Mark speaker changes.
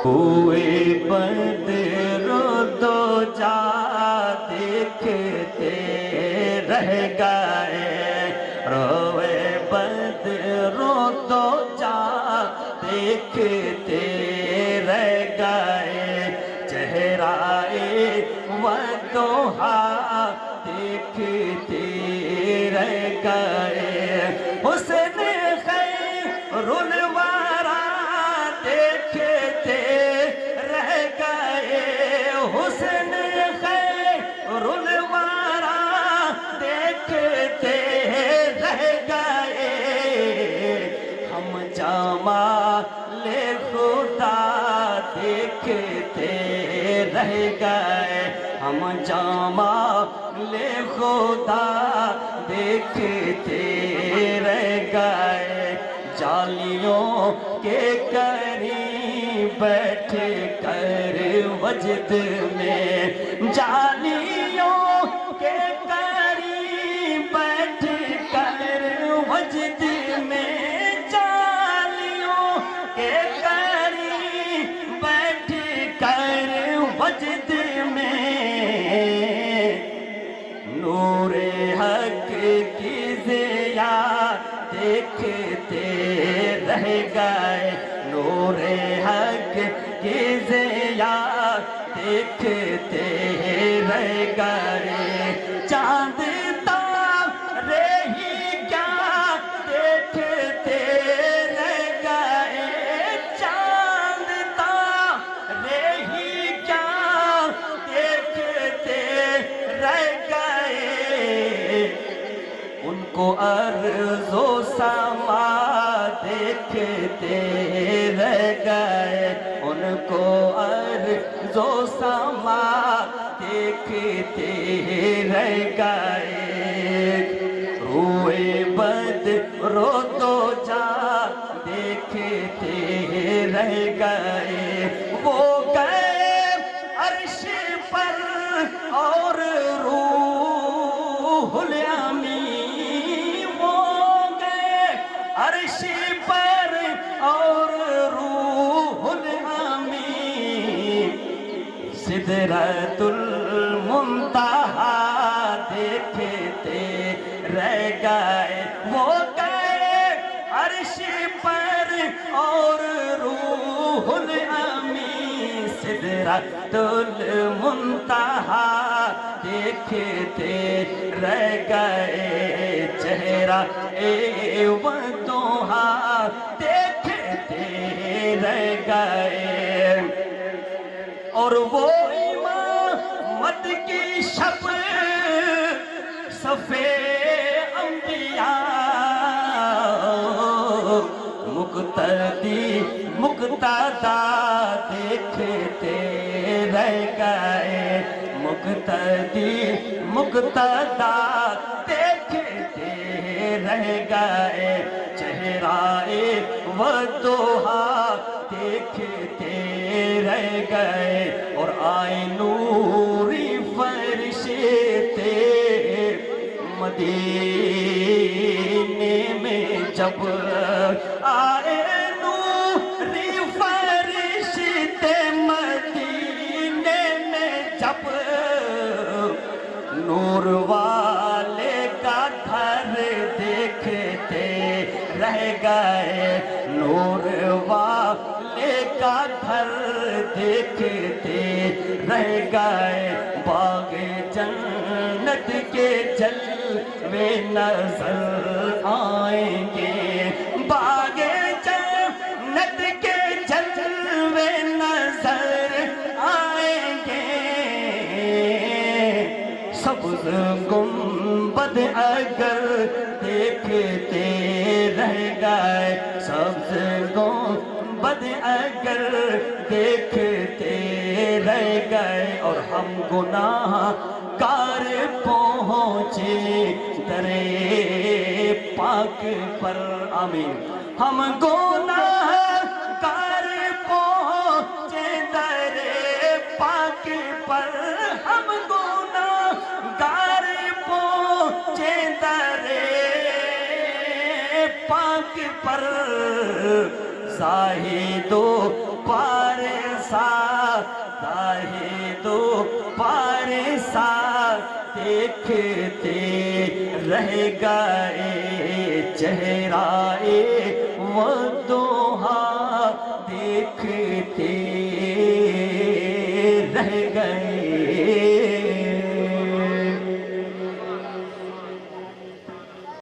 Speaker 1: ہوئے بدر دو جا دیکھتے رہ گئے، روئے بدر دو جا دیکھتے رہ گئے، چہرہ وضحا دیکھتے رہ گئے، حسن خیر الورا دیکھتے رہ گئے، حسن خیر الورا دیکھتے رہ گئے، ہم جمال خدا دیکھتے رہ گئے، ہم جمال خدا دیکھتے رہ گئے، جالیوں کے قریب بیٹھ کر وجد میں، جالیوں کے قریب بیٹھ کر وجد میں، جالیوں کے قریب بیٹھ کر وجد میں، نور حق کی ضیا دیکھتے رہ گئے، نور حق کی ضیا دیکھتے رہ گئے، چاند تارے ہی کیا دیکھتے رہ گئے، چاند تارے ہی کیا دیکھتے رہ گئے، ان کو ارض و سما دیکھتے رہ گئے، ان کو ارض و سما دیکھتے رہ گئے، روئے بدر دو جا دیکھتے رہ گئے، وہ گئے عرش پر اور روح الامین، وہ گئے عرش پر اور روح الامین، سدرۃ المنتہا دیکھتے رہ گئے، وہ گئے عرش پر اور روح الامین، سدرۃ المنتہا دیکھتے رہ گئے، چہرہ وضحا دیکھتے رہ گئے، اور وہ امامت کی شب صفِ انبیاء، مقتدی مقتدا دیکھتے رہ گئے، مقتدی مقتدا دیکھتے رہ گئے، چہرہ وضحا دیکھتے رہ گئے، اور آئے نوری فرشتے مدینے میں جب، آئے نوری فرشتے مدینے میں جب، نور والے کا گھر دیکھتے رہ گئے، نور والے کا گھر دیکھتے رہ گئے، باغ جنت کے جلوے نظر آئیں گے، باغ جنت کے جلوے نظر آئیں گے، سبز گنبد اگر دیکھتے رہ گئے، سبز گنبد اگر دیکھتے رہ گئے، اور ہم گناہ گار پہنچے درے پاک پر، آمین، ہم گناہ گار پہنچے درے پاک پر، ہم گناہ گار پہنچے درے پاک پر، زاہدو پارسا زاہدو پارسا دیکھتے رہ گئے چہرائے ودوہا دیکھتے رہ گئے